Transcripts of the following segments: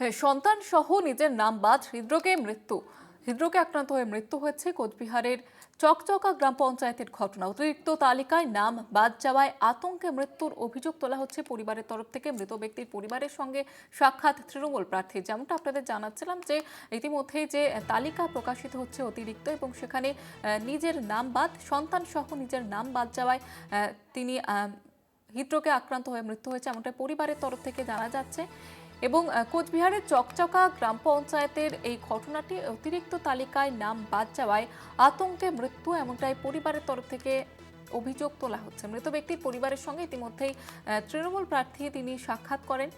সন্তান সহ নিজের নাম বাদ হৃদরোগে আক্রান্ত হয়ে মৃত্যু হয়েছে কোচবিহারের চকচকা গ্রাম পঞ্চায়েতের ঘটনা। অতিরিক্ত তালিকায় নাম বাদ যাওয়ায় আতঙ্কে মৃত্যুর অভিযোগ তোলা হচ্ছে পরিবারের তরফ থেকে। মৃত ব্যক্তির পরিবারের সঙ্গে সাক্ষাৎ তৃণমূল প্রার্থী। যেমনটা আপনাদের জানাচ্ছিলাম যে ইতিমধ্যেই যে তালিকা প্রকাশিত হচ্ছে অতিরিক্ত, এবং সেখানে নিজের নাম বাদ, সন্তান সহ নিজের নাম বাদ যাওয়ায় তিনি হৃদরোগে আক্রান্ত হয়ে মৃত্যু হয়েছে, এমনটা পরিবারের তরফ থেকে জানা যাচ্ছে। এবং কোচবিহারের চকচকা গ্রাম পঞ্চায়েতের এই ঘটনাটি অতিরিক্ত তালিকায় নাম বাদ যাওয়ায় আতঙ্কে মৃত্যু, এমনটাই পরিবারের তরফ থেকে অভিযোগ তোলা হচ্ছে। মৃত ব্যক্তির পরিবারের সঙ্গে ইতিমধ্যেই তৃণমূল প্রার্থী তিনি সাক্ষাৎ করেন।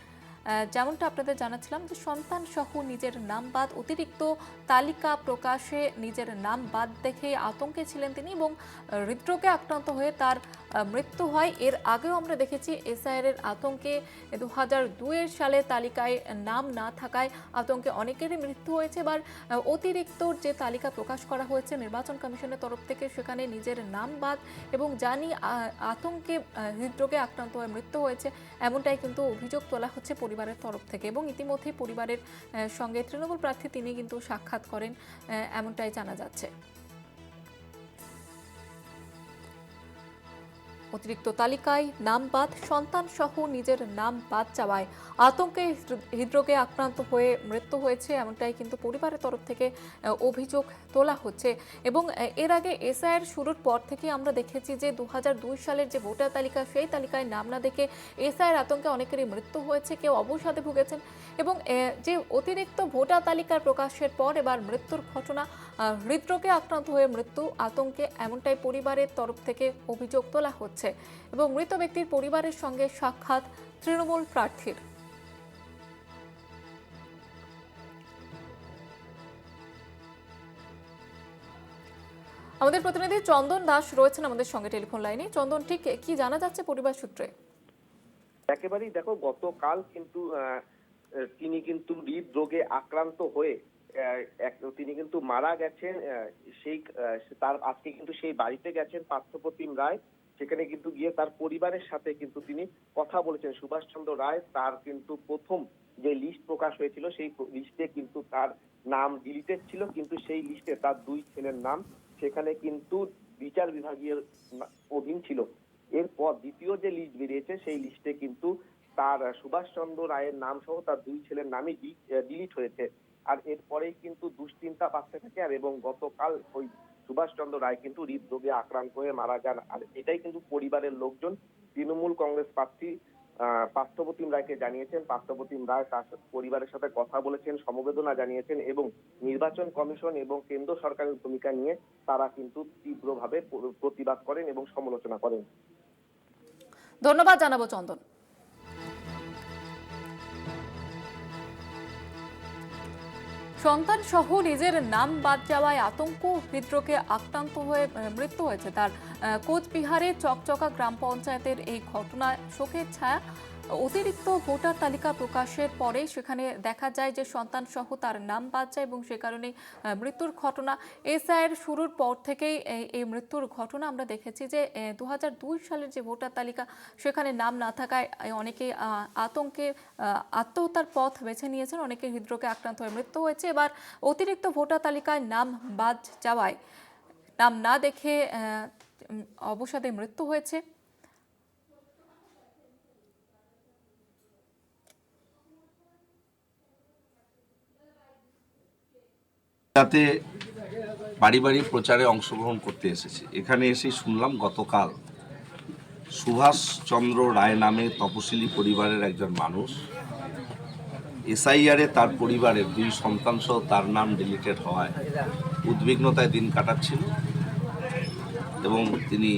যেমনটা আপনাদের জানাচ্ছিলাম যে সন্তান সহ নিজের নাম বাদ, অতিরিক্ত তালিকা প্রকাশে নিজের নাম বাদ দেখে আতঙ্কে ছিলেন তিনি, এবং হৃদরোগে আক্রান্ত হয়ে তার মৃত্যু হয়। এর আগেও আমরা দেখেছি এসআইআর এর আতঙ্কে 2002 সালে তালিকায় নাম না থাকায় আতঙ্কে অনেকেরই মৃত্যু হয়েছে। এবার অতিরিক্ত যে তালিকা প্রকাশ করা হয়েছে নির্বাচন কমিশনের তরফ থেকে, সেখানে নিজের নাম বাদ এবং জানি আতঙ্কে হৃদরোগে আক্রান্ত হয়ে মৃত্যু হয়েছে, এমনটাই কিন্তু অভিযোগ তোলা হচ্ছে পরিবারের তরফ থেকে। এবং ইতিমধ্যেই পরিবারের সঙ্গে তৃণমূল প্রার্থী তিনি কিন্তু সাক্ষাৎ করেন, এমনটাই জানা যাচ্ছে। অতিরিক্ত তালিকায় নাম বাদ, সন্তান সহ নিজের নাম বাদ যাওয়ায় আতঙ্কে হৃদরোগে আক্রান্ত হয়ে মৃত্যু হয়েছে, এমনটাই কিন্তু পরিবারের তরফ থেকে অভিযোগ তোলা হচ্ছে। এবং এর আগে এসআইআর শুরুর পর থেকে আমরা দেখেছি যে 2002 সালের যে ভোটার তালিকা, সেই তালিকায় নাম না দেখে এসআইআর আতঙ্কে অনেকেরই মৃত্যু হয়েছে, কেউ অবসাদে ভুগেছেন। এবং যে অতিরিক্ত ভোটার তালিকার প্রকাশের পর এবার মৃত্যুর ঘটনা, হৃদরোগে আক্রান্ত হয়ে মৃত্যু, আতঙ্কে, এমনটাই পরিবারের তরফ থেকে অভিযোগ তোলা হচ্ছে। এবং মৃত ব্যক্তির পরিবারের সঙ্গে সাক্ষাৎ তৃণমূল প্রার্থীর। আমাদের প্রতিনিধি চন্দন দাস রয়েছেন আমাদের সঙ্গে টেলিফোন লাইনে। চন্দন, ঠিক কি জানা যাচ্ছে পরিবার সূত্রে? একেবারেই দেখো, গতকাল কিন্তু তিনি কিন্তু হৃদরোগে আক্রান্ত হয়ে তিনি কিন্তু মারা গেছেন। সেই তার আজকে কিন্তু সেই বাড়িতে গেছেন পার্থপ্রতিম রায়, সেখানে কিন্তু গিয়ে তার পরিবারের সাথে কিন্তু তিনি কথা বলেছেন। সুভাষচন্দ্র রায়, তার কিন্তু প্রথম যে লিস্ট প্রকাশ হয়েছিল সেই লিস্টে কিন্তু তার নাম ডিলিটেড ছিল, কিন্তু সেই লিস্টে তার দুই ছেলের নাম সেখানে কিন্তু বিচার বিভাগীয় অধীন ছিল। এরপর দ্বিতীয় যে লিস্ট বেরিয়েছে সেই লিস্টে কিন্তু তার সুভাষচন্দ্র রায়ের নাম সহ তার দুই ছেলের নামই ডিলিট হয়েছে। আর এরপরেই কিন্তু দুশ্চিন্তা বাড়তে থাকে। আর এবং গতকাল ওই সুভাষচন্দ্র রায় কিন্তু হৃদরোগে আক্রান্ত হয়ে মারা যান। আর এটাই কিন্তু পরিবারের লোকজন তৃণমূল কংগ্রেস প্রার্থী পার্থপ্রতিম রায়কে জানিয়েছেন। পার্থপ্রতিম রায় তার পরিবারের সাথে কথা বলেছেন, সমবেদনা জানিয়েছেন, এবং নির্বাচন কমিশন এবং কেন্দ্র সরকারের ভূমিকা নিয়ে তারা কিন্তু তীব্রভাবে প্রতিবাদ করেন এবং সমালোচনা করেন। ধন্যবাদ জানাবো চন্দন। সন্তান সহ নিজের নাম বাদ যাওয়ায় আতঙ্ক, হৃদরোগে আক্রান্ত হয়ে মৃত্যু হয়েছে তার। কোচবিহারে চকচকা গ্রাম পঞ্চায়েতের এই ঘটনায় শোকের ছায়া। অতিরিক্ত ভোটার তালিকা প্রকাশের পরে সেখানে দেখা যায় যে সন্তান সহ তার নাম বাদ যায়, এবং সে কারণে মৃত্যুর ঘটনা। এসআইআর শুরুর পর থেকেই এই মৃত্যুর ঘটনা আমরা দেখেছি যে 2002 সালের যে ভোটার তালিকা, সেখানে নাম না থাকায় অনেকে আতঙ্কে আত্মহত্যার পথ বেছে নিয়েছেন, অনেকে হৃদরোগে আক্রান্ত হয়ে মৃত্যু হয়েছে। এবার অতিরিক্ত ভোটার তালিকায় নাম বাদ যাওয়ায়, নাম না দেখে অবসাদে মৃত্যু হয়েছে। তাতে বাড়ি বাড়ি প্রচারে অংশগ্রহণ করতে এসেছি। এখানে এসে শুনলাম গতকাল সুভাষচন্দ্র রায় নামে তপশিলি পরিবারের একজন মানুষ এসআইআরে তার পরিবারের দুই সন্তান সহ তার নাম ডিলিটেড হওয়ায় উদ্বিগ্নতায় দিন কাটাচ্ছিল, এবং তিনি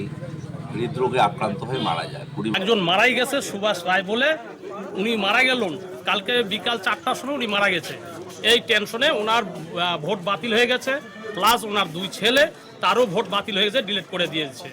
হৃদরোগে আক্রান্ত হয়ে মারা যায়। একজন মারাই গেছে, সুভাষ রায় বলে, উনি মারা গেলেন কালকে বিকাল 4টার সময় উনি মারা গেছে। এই টেনশনে ওনার ভোট বাতিল হয়ে গেছে, প্লাস ওনার দুই ছেলে, তারও ভোট বাতিল হয়ে গেছে, ডিলিট করে দিয়েছে।